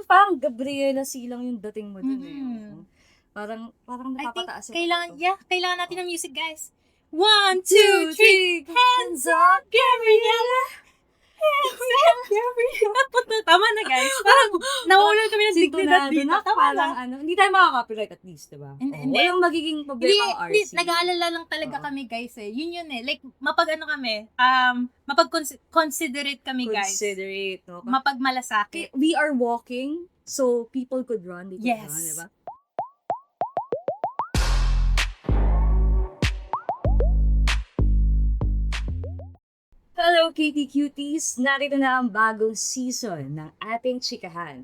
parang Gabriela Silang yung dating mo dun eh. Mhm. Oo. Parang I think napapataas yung kailangan natin ng music, guys. 1, 2, 3, hands up, Gabriela! Hands up, Gabriela! Tama na, guys. Parang nawawalan kami ng dignidad Sintonado dito. na, Tama parang na. ano, hindi tayo makaka-copyright at least, diba? Hindi. Walang magiging Hindi, problema ang RC. nag-aalala lang talaga Oo. kami, guys eh. Yun eh. Like, mapag-considerate kami, guys. Considerate, no? Mapagmalasakit. We are walking, so people could run. They could Yes. run, diba? Hello, Kitty Cuties! Narito na ang bagong season ng ating chikahan.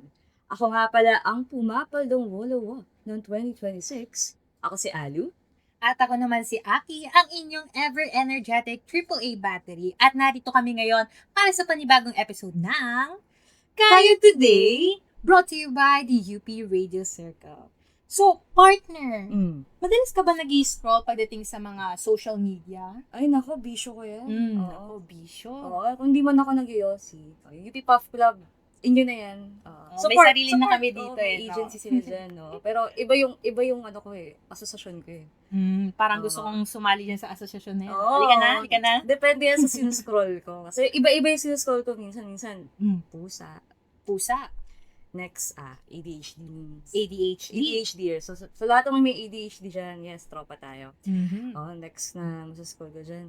Ako nga pala ang pumapaldong wolo noong 2026. Ako si Alu. At ako naman si Aki, ang inyong ever-energetic AAA battery. At narito kami ngayon para sa panibagong episode ng Kayo Today, brought to you by the UP Radio Circle. So, partner, madalas ka ba nag-scroll pagdating sa mga social media? Ay, nako, bisyo ko yan. Ako, bisyo. Oo, kung di man ako nag-iossi. UP Puff Club, inyo na yan. May sarili na kami dito may no? agency sila dyan, no? Pero iba yung ano ko eh, asosasyon ko eh. Parang gusto kong sumali dyan sa asosasyon na yan. Oo. Halika na. Depende yan sa sinuscroll ko. Kasi iba-iba yung sinuscroll ko. Minsan, pusa. Next, ADHD memes. ADHD. So lahat ng may ADHD dyan, yes, tropa tayo. Next na masuscroll ko dyan.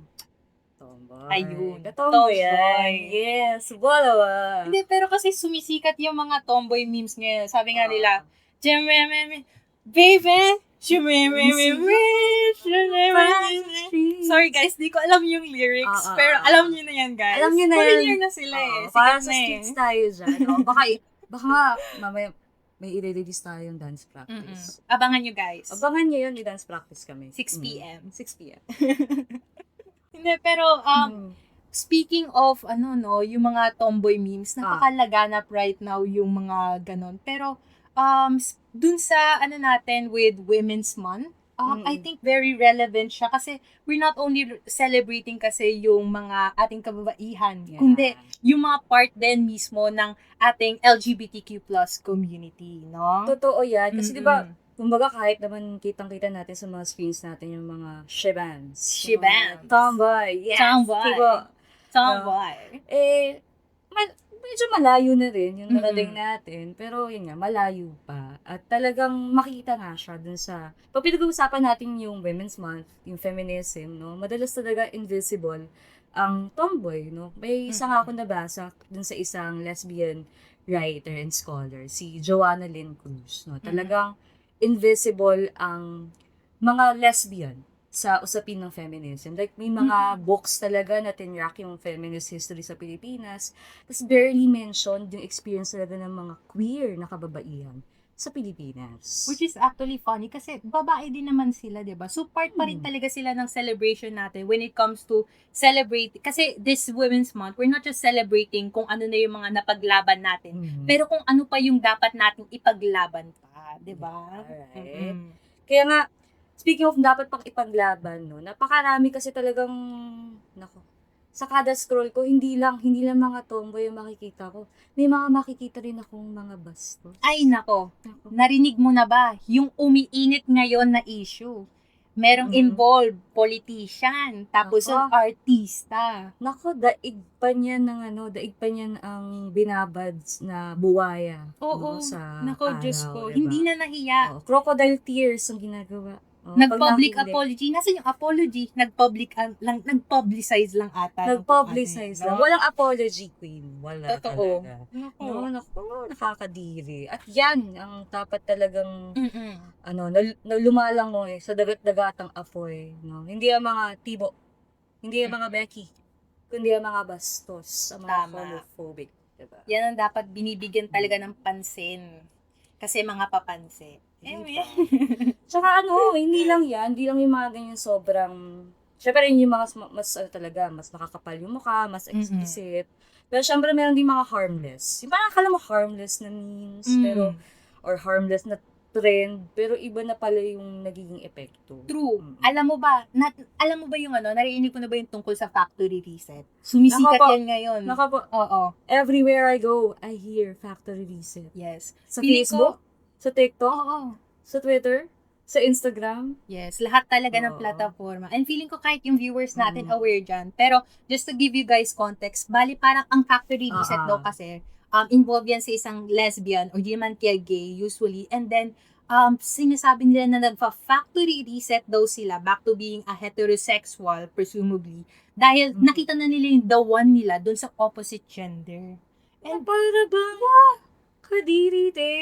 Tomboy. Ayun. Tomboy yan. Yes, wala. Hindi, pero kasi sumisikat yung mga tomboy memes ngayon. Sabi nga nila, baby, sorry guys, di ko alam yung lyrics. Pero alam niyo na yan, guys. Alam niyo na yan. Familiar na sila eh. Para Sikat sa na eh. streets tayo dyan. Baka nga, mamaya, may i-release tayong dance practice. Abangan nyo, guys. Abangan nyo yun, i-dance practice kami. 6 p.m. 6 p.m. Hindi, pero, speaking of, yung mga tomboy memes, napakalaganap right now yung mga ganon. Pero, dun sa, natin, with Women's Month, I think very relevant siya kasi we're not only celebrating kasi yung mga ating kababaihan, kundi yung mga part din mismo ng ating LGBTQ plus community, no? Totoo yan. Kasi diba, kumbaga kahit naman kitang-kita natin sa mga screens natin yung mga shebans. Tomboy. Yes. Tomboy. Medyo malayo na rin yung narating natin. Pero yun nga, malayo pa. At talagang makita nga siya dun sa... Pag pinag-uusapan natin yung Women's Month, yung feminism, no? Madalas talaga invisible ang tomboy, no? May isa nga ako nabasa dun sa isang lesbian writer and scholar, si Joanna Lynn Cruz, no? Talagang invisible ang mga lesbian sa usapin ng feminism. Like, may mga books talaga na tinrack yung feminist history sa Pilipinas. Tapos barely mentioned yung experience talaga ng mga queer na kababaihan sa Pilipinas. Which is actually funny kasi babae din naman sila, diba? So, part pa rin talaga sila ng celebration natin when it comes to celebrate. Kasi this Women's Month, we're not just celebrating kung ano na yung mga napaglaban natin, pero kung ano pa yung dapat nating ipaglaban pa, diba? Alright. Kaya nga, speaking of dapat pang ipaglaban, no, napakarami kasi talagang, sa kada scroll ko, hindi lang mga tomboy yung makikita ko. May mga makikita rin akong mga bastos. Ay, nako. Narinig mo na ba yung umiinit ngayon na issue? Merong involved politician, tapos ang artista. Nako, daig pa niyan ang binabads na buwaya. Oo, sa nako, araw, Diyos ko. diba? Hindi na nahiya. Crocodile tears ang ginagawa. Nag-public apology. Nasaan yung apology? Nag-publicize lang ata. Nag-publicize lang. Walang apology, Queen. Wala Totoo. talaga. Nakakadiri. At yan, ang dapat talagang, lumalang mo sa dagat-dagatang apoy. No? Hindi ang mga tibo, hindi ang mga Becky, kundi ang mga bastos, ang mga homophobic. Diba? Yan ang dapat binibigyan talaga ng pansin. Kasi mga papansin. Anyway. Tsaka hindi lang yung mga ganyan sobrang, syempre yung mga mas makakapal yung mukha, mas explicit. Pero syempre meron din mga harmless. Yung parang akala mo harmless na memes, pero, or harmless na trend, pero iba na pala yung nagiging epekto. True. Mm. Alam mo ba yung narinig ko na ba yung tungkol sa factory reset? Sumisikat Nako po. yan ngayon. Naka po, Oo. everywhere I go, I hear factory reset. Yes. Sa Feeling Facebook, sa TikTok, Oo. sa Twitter, sa Instagram. Yes, lahat talaga ng Oo. plataforma. And feeling ko kahit yung viewers natin Mm. aware dyan. Pero just to give you guys context, bali parang ang factory reset daw kasi involved yan sa isang lesbian or di naman kaya gay usually. And then sinasabi nila na nagfa-factory reset daw sila back to being a heterosexual, presumably. Dahil nakita na nila yung the one nila dun sa opposite gender. And para bang, kadiri te.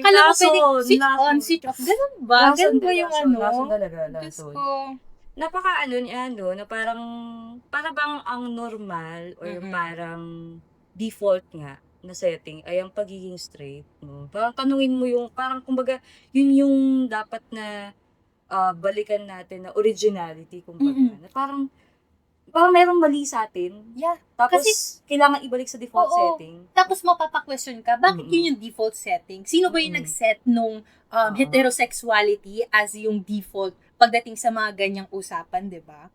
Kala ko pwede switch lason. on, switch off. Ganun ba? Ganun ba yung Lason talaga, Diyos lason. ko. Napaka na parang, para bang ang normal or parang default nga na setting ay ang pagiging straight, no? Parang tanungin mo yung, parang kumbaga, yun yung dapat na balikan natin na originality, kumbaga. Na parang merong mali sa atin. Yeah. Tapos, Kasi- kailangan ibalik sa default Oo. setting. Tapos mapapa-question ka, bakit yun yung default setting? Sino ba yung nag-set nung heterosexuality as yung default pagdating sa mga ganyang usapan, di ba?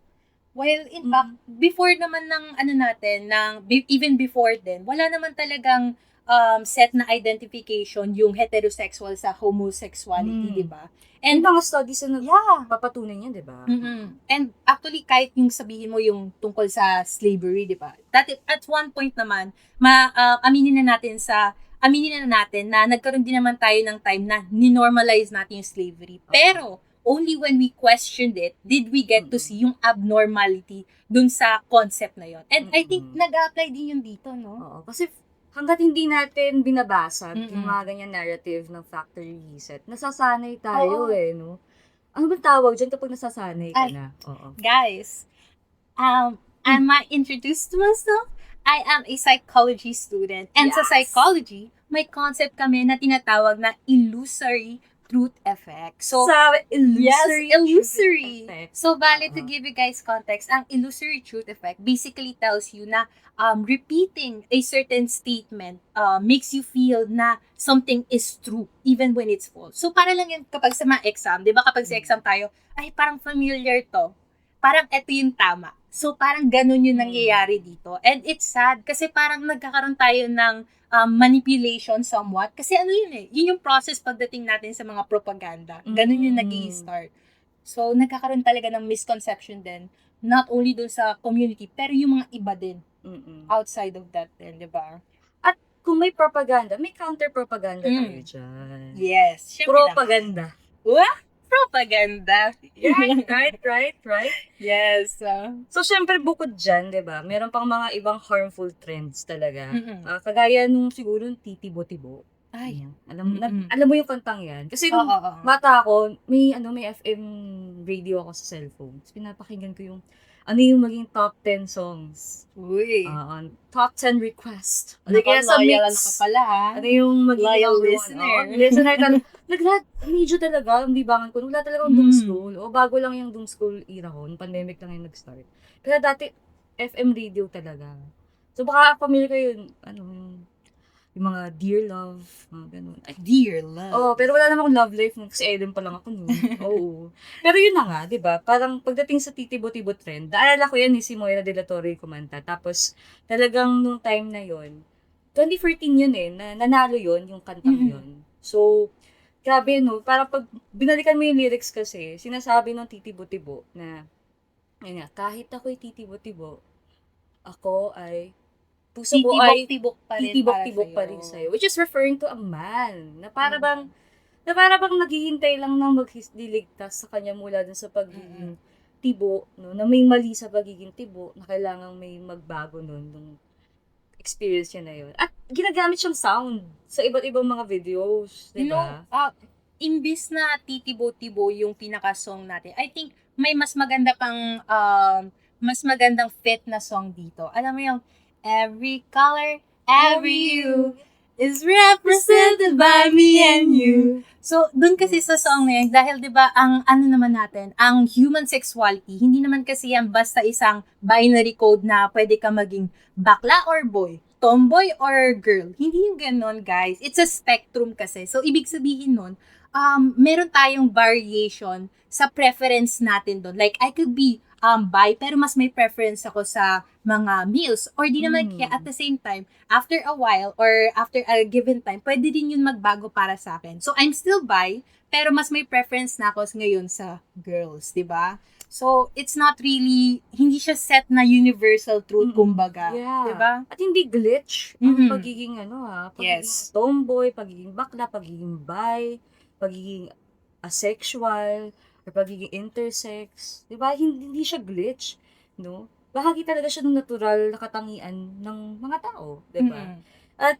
Well, in fact, before naman ng even before then, wala naman talagang set na identification yung heterosexual sa homosexuality, di ba? And mga studies na Yeah. papatunay niyan, di ba? And actually, kahit yung sabihin mo yung tungkol sa slavery, di ba? At one point naman, aminin na natin na nagkaroon din naman tayo ng time na ninormalize natin yung slavery. Pero, only when we questioned it, did we get to see yung abnormality dun sa concept na yon. And I think nag-apply din yun dito, no? Oo, kasi hanggat hindi natin binabasag yung mga ganyan narrative ng factory reset, nasasanay tayo no? Ano ba tawag dyan kapag nasasanay ka na? Oo. Guys, I might introduce myself. I am a psychology student. And sa psychology, may concept kami na tinatawag na illusory truth effect. So, sa illusory. illusory. Truth effect. So, valid to give you guys context, ang illusory truth effect basically tells you na repeating a certain statement makes you feel na something is true even when it's false. So, para lang yan kapag sa mga exam, di ba kapag sa exam tayo, ay parang familiar to. Parang eto yung tama. So, parang ganun yung nangyayari dito. And it's sad kasi parang nagkakaroon tayo ng manipulation somewhat. Kasi yun yung process pagdating natin sa mga propaganda. Ganun yung nag-i-start. So, nagkakaroon talaga ng misconception din. Not only dun sa community, pero yung mga iba din. Outside of that din, di ba? At kung may propaganda, may counter-propaganda tayo dyan. Yes. Syempre Propaganda. What? Propaganda. Right? Yes. So, syempre, bukod dyan, di ba, meron pang mga ibang harmful trends talaga. Kagaya nung siguro titibo-tibo. Ay. Alam mo yung kantang yan? Kasi nung bata ako, may FM radio ako sa cellphone. Tapos pinapakinggan ko yung maging top 10 songs. Uy. Top 10 request. Loyal ka pala, ha? Ano yung maging Loyal number listener. one? Listener talaga. Medyo talaga, ang libangan ko. Wala talaga doom scroll. O bago lang yung doom scroll era ko. Yung pandemic lang yung nag-start. Pero dati, FM radio talaga. So baka familiar kayo yung mga Dear Love, mga ganun. Ay, Dear Love. oh, pero wala naman akong love life nun kasi Eden pa lang ako nun. Oo. Pero yun na nga, di ba? Parang pagdating sa titibo-tibo trend, naalala ko yan ni si Moira de la Torre kumanta. Tapos, talagang nung time na yun, 2014 yun nanalo yun, yung kantang yun. So, grabe parang pag binalikan mo yung lyrics kasi, sinasabi ng titibo-tibo na, yun nga, kahit ako'y titibo-tibo, ako ay puso ko ay titibok-tibok pa rin sa'yo. Which is referring to a man. Na para bang naghihintay lang ng magdiligtas sa kanya mula dun sa pagiging tibo, no? Na may mali sa pagiging tibo, na kailangang may magbago nun, nung experience niya na yun. At ginagamit siyang sound sa iba't ibang mga videos, di ba? Imbis na titibo-tibo yung pinaka-song natin, I think may mas maganda pang, mas magandang fit na song dito. Alam mo yung, every color, every hue is represented by me and you. So, dun kasi sa song na yun, dahil 'di ba ang naman natin, ang human sexuality, hindi naman kasi yan basta isang binary code na pwede ka maging bakla or boy, tomboy or girl. Hindi yung ganon, guys. It's a spectrum kasi. So, ibig sabihin nun, meron tayong variation sa preference natin doon. Like, I could be bi, pero mas may preference ako sa mga males. Or di naman, kaya at the same time, after a while or after a given time, pwede din yun magbago para sa akin. So, I'm still bi, pero mas may preference na ako ngayon sa girls, di ba? So, it's not really, hindi siya set na universal truth, kumbaga. Yeah. Di ba? At hindi glitch ang Mhm. pagiging pagiging Yes. tomboy, pagiging bakla, pagiging bi, pagiging asexual, or pagiging intersex. Di ba? Hindi siya glitch, no? Bahagi talaga siya ng natural na katangian ng mga tao, di ba? Mhm. At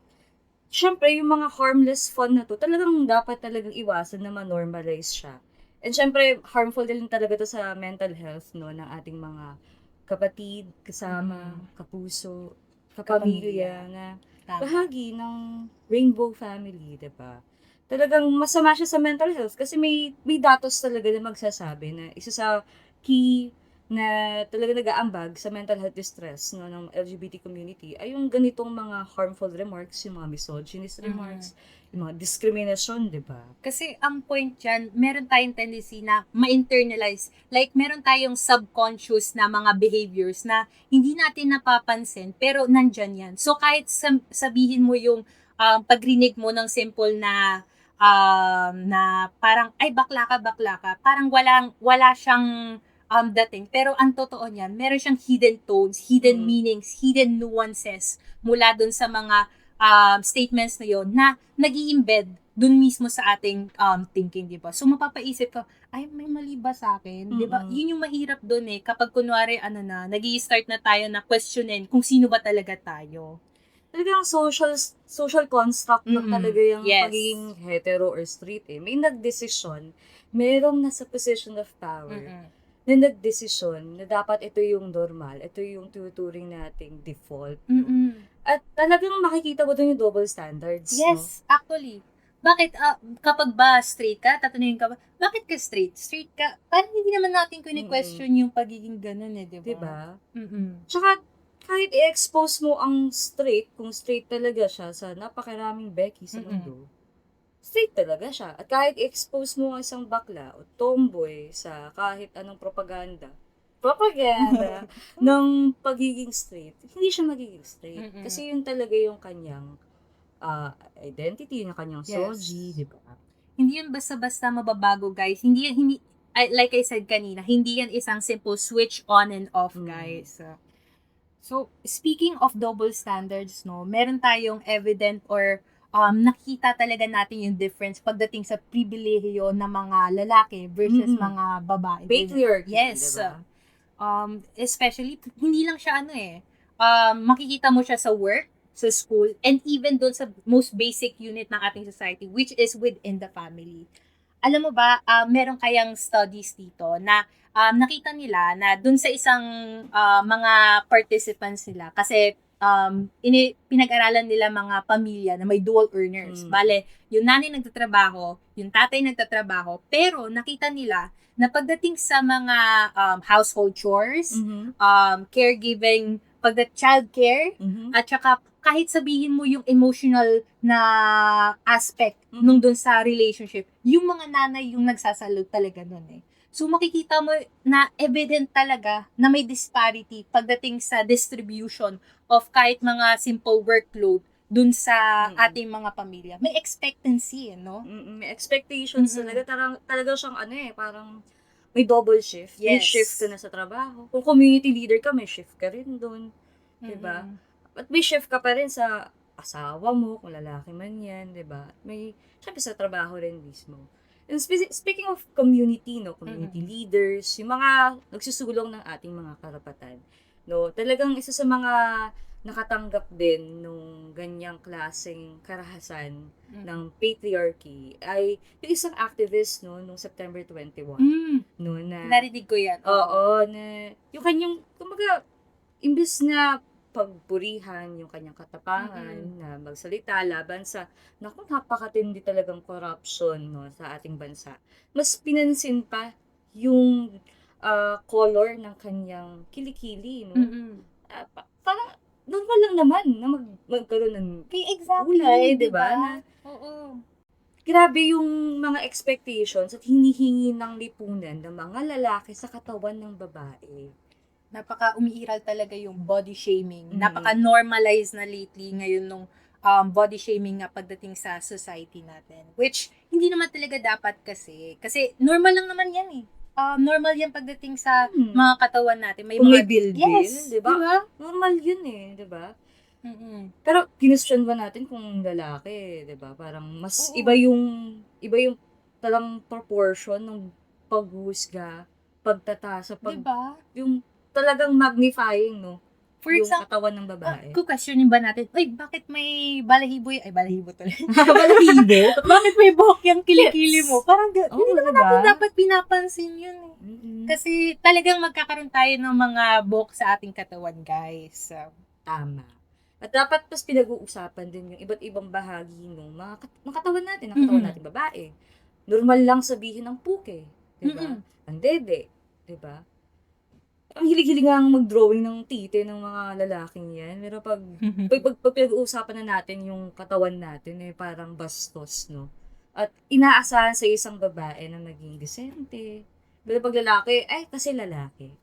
syempre, yung mga harmless fun na to, talagang dapat talagang iwasan na ma-normalize siya. And syempre, harmful din talaga to sa mental health, no, ng ating mga kapatid, kasama, kapuso, kapamilya, na Tama. bahagi ng rainbow family, di ba? Talagang masama siya sa mental health kasi may datos talaga na magsasabi na isa sa key na talaga nag-aambag sa mental health distress, no, ng LGBT community ay yung ganitong mga harmful remarks, yung mga misogynist remarks, yung mga discrimination, di ba? Kasi ang point dyan, meron tayong tendency na ma-internalize. Like, meron tayong subconscious na mga behaviors na hindi natin napapansin, pero nandyan yan. So, kahit sabihin mo yung pagrinig mo ng simple na parang, ay, bakla ka, parang wala siyang dating. Pero ang totoo niyan, meron siyang hidden tones, hidden meanings, hidden nuances mula dun sa mga statements na yon na nag-i-embed dun mismo sa ating thinking, di ba? So, mapapaisip ka, ay, may mali ba sa akin? Di ba? Yun yung mahirap dun kapag kunwari, nag-i-start na tayo na questionin kung sino ba talaga tayo. Talagang social construct na talaga yung Yes. pagiging hetero or straight May nagdesisyon, merong nasa position of power, na nagdesisyon na dapat ito yung normal, ito yung tuturing nating default. No? At talagang makikita mo doon yung double standards. Yes, actually. Bakit, kapag ba straight ka, tatanungin ka ba, bakit ka straight? Straight ka? Parang hindi naman natin question yung pagiging ganun di ba? Diba? Mm-mm. Tsaka, kahit i-expose mo ang straight, kung straight talaga siya sa napakaraming Becky sa mundo, straight talaga siya. At kahit i-expose mo ang isang bakla o tomboy sa kahit anong propaganda ng pagiging straight, hindi siya magiging straight. Kasi yun talaga yung kanyang identity, yung kanyang soji, di ba? Hindi yun basta-basta mababago, guys. Hindi like I said kanina, hindi yan isang simple switch on and off, guys. So, speaking of double standards, no, meron tayong evident or nakita talaga natin yung difference pagdating sa pribilehiyo ng mga lalaki versus mga babae. Patriarchy, Yes. diba? Especially, hindi lang siya makikita mo siya sa work, sa school, and even doon sa most basic unit ng ating society, which is within the family. Alam mo ba, meron kayang studies dito na nakita nila na dun sa isang mga participants nila, kasi pinag-aralan nila mga pamilya na may dual earners. Bale, yung nanay nagtatrabaho, yung tatay nagtatrabaho, pero nakita nila na pagdating sa mga household chores, caregiving, child care, at saka kahit sabihin mo yung emotional na aspect nung dun sa relationship, yung mga nanay yung nagsasalo talaga nun So, makikita mo na evident talaga na may disparity pagdating sa distribution of kahit mga simple workload dun sa ating mga pamilya. May expectancy, no? May expectations talaga siyang parang may double shift. May Yes. shift ka na sa trabaho. Kung community leader ka, may shift ka rin dun. Diba? At may shift ka pa rin sa asawa mo, kung lalaki man yan, diba? May, syempre sa trabaho rin mismo. And speaking of community, no, community leaders, yung mga nagsusulong ng ating mga karapatan, no, talagang isa sa mga nakatanggap din nung ganyang klaseng karahasan ng patriarchy ay yung isang activist no nung September 21 no na Narinig ko yan. Oo, na yung kanyang kumbaga imbes na pagpurihan yung kanyang katapangan na magsalita laban sa napakatindi talagang corruption no sa ating bansa. Mas pinansin pa yung color ng kanyang kilikili no. Parang normal lang naman na magkaroon ng Exactly, kulay, di diba? ba? Na Oo. grabe yung mga expectations at hinihingi ng lipunan ng mga lalaki sa katawan ng babae. Napaka umiiral talaga yung body shaming. Mm. Napaka-normalize na lately ngayon nung body shaming nga pagdating sa society natin. Which, hindi naman talaga dapat kasi. Kasi normal lang naman yan eh. Normal yan pagdating sa mga katawan natin. Kung may mga build-build, Yes, di ba? diba? Normal yun eh, di ba? Mm-mm. Pero kinestyon ba natin kung lalaki, 'di ba? Parang mas Oo. iba yung talang proportion ng paghuhusga, pagtatasa, Diba? yung talagang magnifying, no? For Yung example, katawan ng babae. questionin ba natin, uy, bakit may balahibo balahibo tuloy. Balahibo? Bakit may buhok yung kilikili mo? Parang, hindi Oo, naman diba? natin dapat pinapansin yun eh. Mm-mm. Kasi talagang magkakaroon tayo ng mga buhok sa ating katawan, guys. Tama. At dapat mas pinag-uusapan din yung iba't ibang bahagi ng katawan natin, ng katawan natin babae. Normal lang sabihin ang puke, 'di ba? Ang dede, 'di ba? Ang hilig-hilig nga mag-drawing ng tite ng mga lalaking yan. Pero pag pinag-uusapan na natin yung katawan natin, parang bastos, no? At inaasahan sa isang babae na maging disente. Pero pag lalaki, kasi lalaki.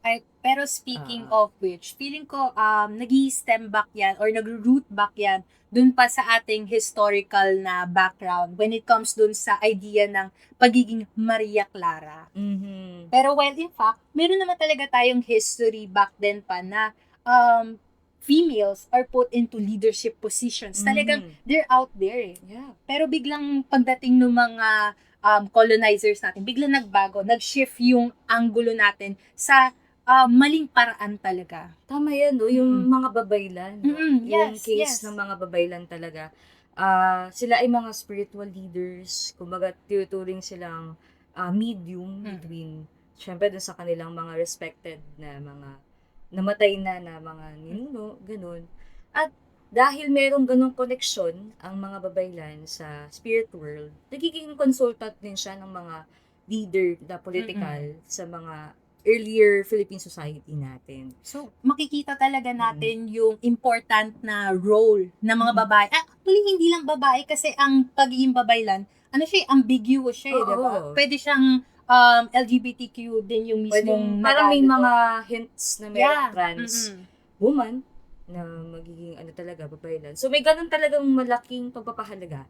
Pero speaking of which, feeling ko nag-stem back yan or nag-root back yan dun pa sa ating historical na background when it comes dun sa idea ng pagiging Maria Clara. Mm-hmm. Pero while in fact, meron naman talaga tayong history back then pa na females are put into leadership positions. Talagang they're out there eh. Yeah. Pero biglang pagdating ng mga colonizers natin, biglang nagbago, nag-shift yung angulo natin sa maling paraan talaga. Tama yan, no? Yung mga babaylan. No? Yung Yes, case yes. ng mga babaylan talaga. Sila ay mga spiritual leaders. Kumbaga, tinuturing silang medium between, syempre, dun sa kanilang mga respected na mga namatay na mga ninuno, ganun. At dahil merong ganung koneksyon ang mga babaylan sa spirit world, nagiging consultant din siya ng mga leader na political sa mga earlier Philippine society natin. So, makikita talaga natin yung important na role ng mga babae. Actually, hindi lang babae kasi ang pagiging babaylan, ambiguous siya eh, diba? Pwede siyang LGBTQ din yung mismong parang may mga hints na merong trans woman na magiging talaga, babaylan. So, may ganun talagang malaking pagpapahalaga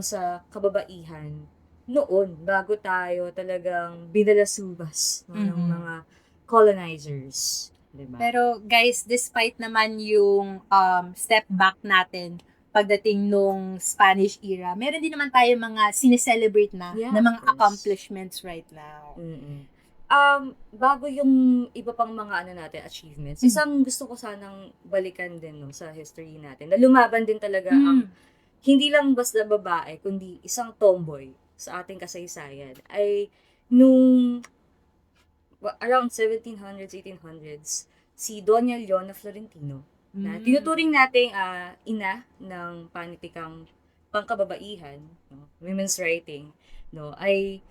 sa kababaihan noon, bago tayo talagang binalasubas ng mga colonizers. Diba? Pero guys, despite naman yung step back natin pagdating nung Spanish era, meron din naman tayo mga sineselebrate na mga accomplishments right now. Bago yung iba pang mga achievements, isang gusto ko sanang balikan din sa history natin, na lumaban din talaga ang hindi lang basta babae, kundi isang tomboy sa ating kasaysayan, ay nung around 1700s, 1800s, si Doña Leona Florentino, na tinuturing nating ina ng panitikang pangkababaihan, no, women's writing, no, ay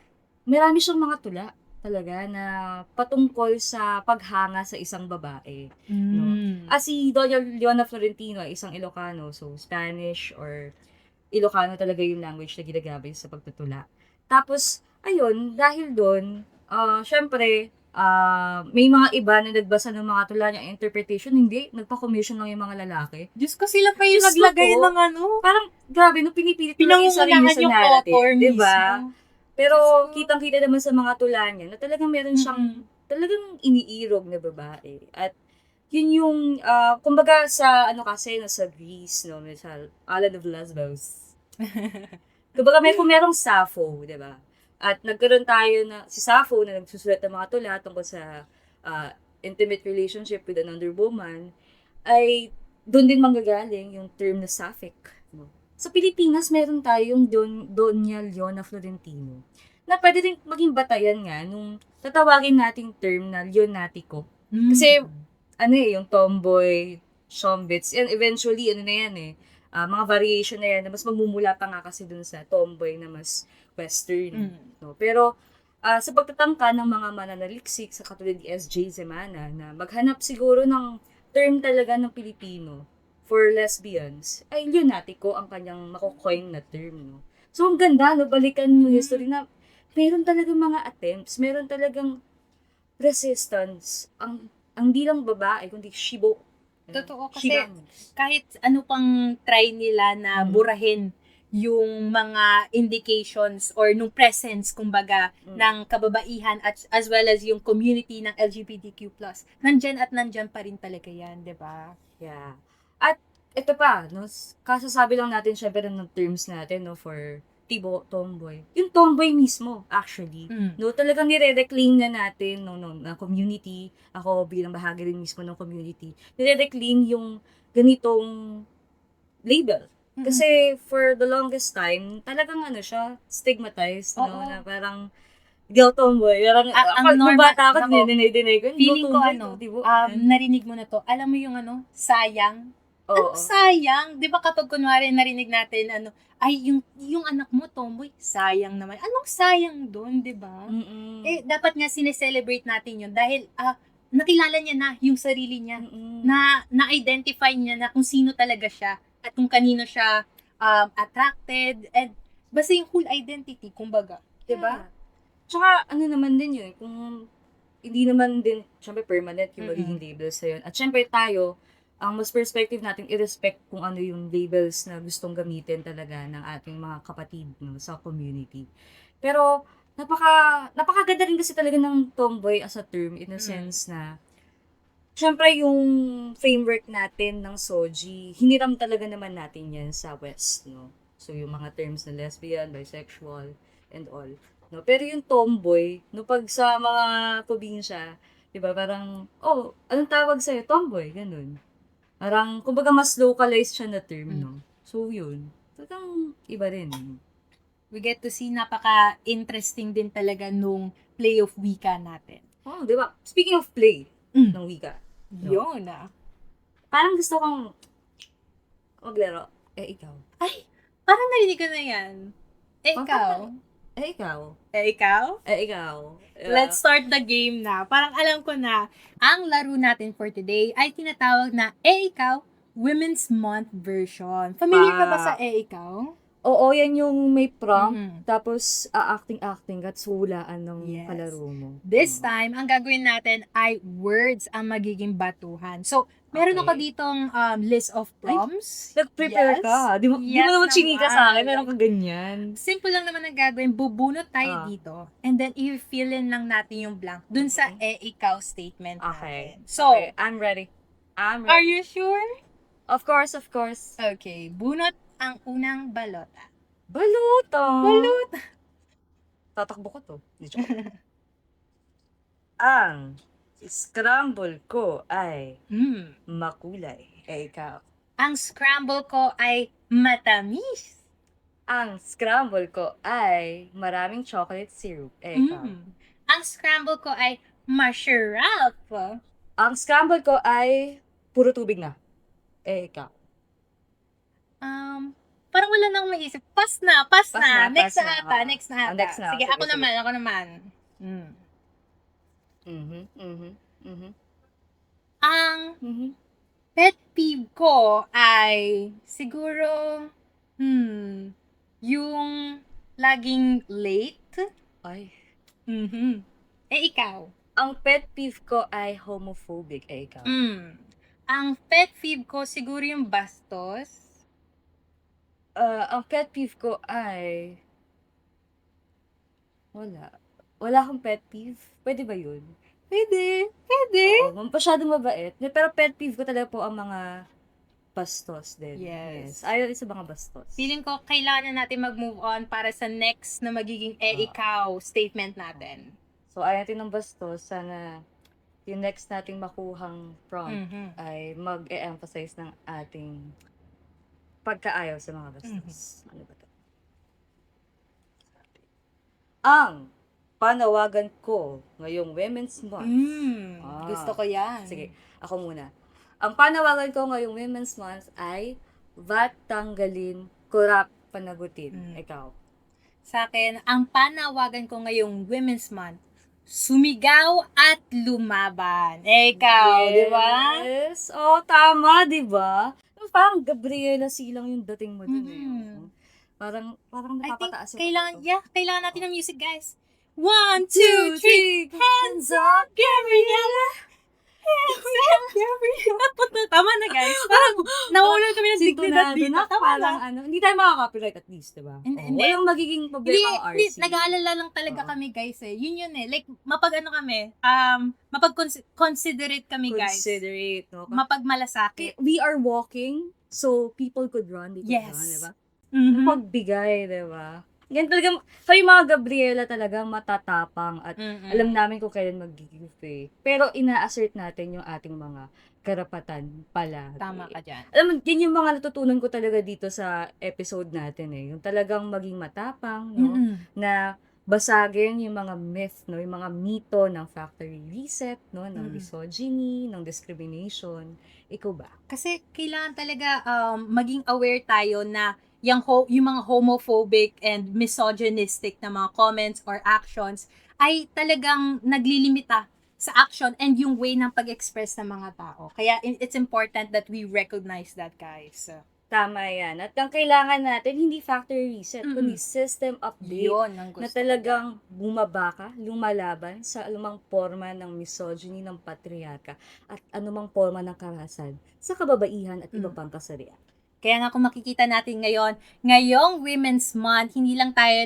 marami siyang mga tula talaga na patungkol sa paghanga sa isang babae. No? Si Doña Leona Florentino ay isang Ilocano, so Spanish or Ilocano talaga yung language na ginagamit sa pagtutula. Tapos, ayun, dahil doon, syempre, may mga iba na nagbasa ng mga tula niya, interpretation, hindi, nagpa-commission lang yung mga lalaki. Diyos ko, sila pa yung naglagay ng Parang, grabe, pinipilit lang yung sarili sa narrative, diba? Pero, kitang-kita naman sa mga tula niya na talagang meron siyang, talagang iniirog na babae. At, yun yung, kumbaga sa, kasi, sa Greece, no, sa Island of Lesbos. Kumbaga, kung merong Sappho, diba? At nagkaroon tayo si Sappho na nagsusulat ng mga tula tungkol sa intimate relationship with another woman, ay doon din manggagaling yung term na Sapphic. No? Sa Pilipinas, meron tayong Doña Leona Florentino na pwede rin maging batayan nga nung tatawagin nating term na Leonatico. Kasi, yung tomboy, shombits, and eventually, mga variation na yan na mas magmumula pa nga kasi dun sa tomboy na mas western. No? Pero, sa pagtatangka ng mga mananaliksik sa katulad ni S.J. Zemana na maghanap siguro ng term talaga ng Pilipino for lesbians, ay lunatico ang kanyang makukoin na term, no? So, ang ganda, no? Balikan yung history na meron talagang mga attempts, meron talagang resistance. Ang di lang babae, kundi shibo. Totoo, kasi Shibang. kahit ano pang try nila na Mm. burahin yung mga indications or nung presence, kumbaga, Mm. ng kababaihan at as well as yung community ng LGBTQ+. Nandyan at nandyan pa rin talaga yan, di ba? Yeah. At ito pa, no, kasasabi lang natin syempre ng terms natin, no, for tomboy. Yung tomboy mismo, actually. Mm. No, talagang nire-reclaim na natin, no, na community. Ako bilang bahagi rin mismo ng community. Nire-reclaim yung ganitong label. Kasi for the longest time, talagang siya, stigmatized, no, Oo. na parang hindi ako tomboy. Parang, Ang nung normal- bata ako, nako, dinay ko. Feeling ko Diba? narinig mo na to. Alam mo yung sayang? Oo. Ano sayang? Di ba kapag kunwari narinig natin ay yung anak mo tomboy, sayang naman. Anong sayang doon, di ba? Mm-mm. Dapat nga sineselebrate natin yun dahil nakilala niya na yung sarili niya. Mm-mm. Na-identify niya na kung sino talaga siya at kung kanino siya attracted and basta yung whole identity, kumbaga. Di ba? Yeah. Tsaka, naman din yun, kung hindi naman din, syempre permanent yung magiging labels sa yun. At syempre tayo, ang mas perspective natin, i-respect kung ano yung labels na gustong gamitin talaga ng ating mga kapatid, no, sa community. Pero, napakaganda rin kasi talaga ng tomboy as a term in a sense na, syempre yung framework natin ng Soji, hiniram talaga naman natin yan sa West, no? So, yung mga terms na lesbian, bisexual, and all. No? Pero yung tomboy, no, pag sa mga probinsya, di ba, parang, anong tawag sa'yo? Tomboy, ganun. Parang, kumbaga mas localized siya na term, no? So, yun. Talagang iba rin. We get to see napaka-interesting din talaga nung play of wika natin. Oh, di ba? Speaking of play ng wika, no? Yun Parang gusto kong maglaro. Ikaw. Ay, parang narinig ko na yan. Ikaw. Ikaw. Ikaw? Ikaw. Let's start the game na. Parang alam ko na, ang laro natin for today ay tinatawag na Ikaw, Women's Month version. Familiar ka ba sa Ikaw? Oo, yan yung may prompt, Mhm. tapos acting at hulaan ng Yes. kalaro mo. This time, ang gagawin natin ay words ang magiging batuhan. So, meron Okay. ako ditong list of prompts. Nag-prepare Yes. ka. Di mo Yes naman chinika naman. sa akin, meron ka ganyan. Simple lang naman ang gagawin. Bubunot tayo dito. And then, i-fill in lang natin yung blank dun sa ikaw statement Okay. natin. So, Okay, I'm ready. are you sure? Of course. Okay. Bunot ang unang balota. Baluto. Balota. Tatakbo ko to. Di joke. Ang scramble ko ay makulay. Ikaw. Ang scramble ko ay matamis. Ang scramble ko ay maraming chocolate syrup. Ikaw. Ang scramble ko ay masarap. Ang scramble ko ay puro tubig na. Ikaw. Parang wala nang maisip. Pass na. Next na ata. Next na. Sige, Sige, ako sige. naman. Mhm. Ang pet peeve ko ay siguro, yung laging late. Ay. Ikaw. Ang pet peeve ko ay homophobic. Ikaw. Ang pet peeve ko siguro yung bastos. Ang pet peeve ko ay wala akong pet peeve. Pwede ba yun? Pwede. Oo, masyadong mabait. Pero pet peeve ko talaga po ang mga bastos din. Yes. Ayaw rin sa mga bastos. Feeling ko kailangan natin mag-move on para sa next na magiging ikaw statement natin. So, ayaw natin ng bastos. Sana yung next nating makuhang prompt ay mag-e-emphasize ng ating pagkaayaw sa mga bastos. Ano ba to? Ang panawagan ko ngayong Women's Month. Gusto ko yan. Sige, ako muna. Ang panawagan ko ngayong Women's Month ay VAT tanggalin, kurap panagutin. Ikaw. Sa akin, ang panawagan ko ngayong Women's Month, sumigaw at lumaban. Ikaw, di ba? Yes. Oh, tama, di ba? Tapos parang Gabriela Silang yung dating mo dun eh. Mhm. Oo. Parang I think napapataas yung kailangan natin ng music, guys. 1, 2, 3, hands up, Gabriela! Hands up, Gabriela! Tama na, guys. Parang nawalan kami ng dignidad Sintonado dito. na, Tama parang na. hindi tayo makaka-copyright at least, diba? Hindi. Walang magiging problema ang RC. Nag-aalala lang talaga Oo. kami, guys, eh. Yun eh. Like, mapag-considerate kami, guys. Considerate, no? Mapagmalasakit. We are walking, so people could run. They could Yes. run, diba? Mhm. Pagbigay, diba? Yan talaga, kayo mga Gabriela talagang matatapang at Mm-mm. alam namin kung kailan mag-give eh. Pero ina-assert natin yung ating mga karapatan pala. Tama ka dyan. Alam mo, yun yung mga natutunan ko talaga dito sa episode natin eh. Yung talagang maging matapang, no? Mm-mm. Na basagin yung mga myth, no? Yung mga mito ng factory reset, no? Ng misogyny, ng discrimination. Ikaw ba? Kasi kailangan talaga maging aware tayo na yung mga homophobic and misogynistic na mga comments or actions ay talagang naglilimita sa action and yung way ng pag-express ng mga tao. Kaya it's important that we recognize that, guys. Tama yan. At ang kailangan natin, hindi factory reset, kundi system update. Yun ang gusto Na talagang bumaba ka, lumalaban sa anumang forma ng misogyny ng patriarka at anumang forma ng karahasan sa kababaihan at iba pang kasarian. Kaya nga kung makikita natin ngayong Women's Month, hindi lang tayo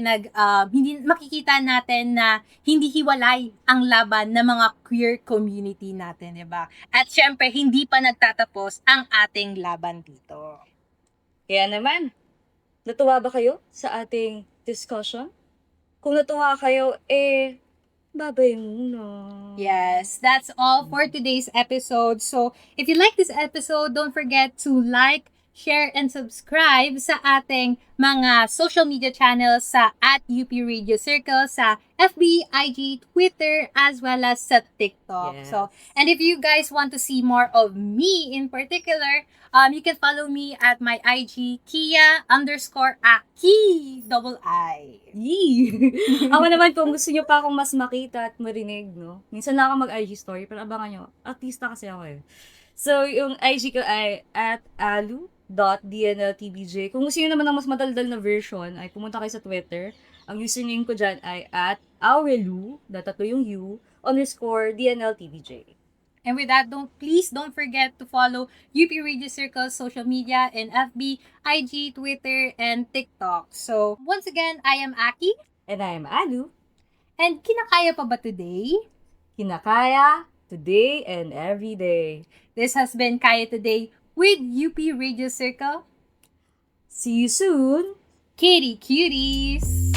hindi makikita natin na hindi hiwalay ang laban ng mga queer community natin, 'di ba? At syempre, hindi pa nagtatapos ang ating laban dito. Kaya naman, natuwa ba kayo sa ating discussion? Kung natuwa kayo, babay muna. Yes, that's all for today's episode. So, if you like this episode, don't forget to like, share, and subscribe sa ating mga social media channels sa @UP Radio Circle, sa FB, IG, Twitter, as well as sa TikTok. Yes. So, and if you guys want to see more of me in particular, you can follow me at my IG, Kia_Aki, double I. Yee! Ako naman, kung gusto nyo pa akong mas makita at marinig, no? Minsan lang ako mag-IG story, pero abangan nyo. Artista kasi ako eh. So, yung IG ko ay @alu.dnltbj. Kung gusto nyo naman ng mas madaldal na version, ay pumunta kayo sa Twitter. Ang username ko dyan ay @aurelu, tatlo yung U, _DNLTBJ. And with that, please don't forget to follow UP Radio Circle's social media in FB, IG, Twitter, and TikTok. So, once again, I am Aki. And I am Alu. And kinakaya pa ba today? Kinakaya, today and every day. This has been Kaya Today with UP Radio Circle. See you soon! Kitty Cuties!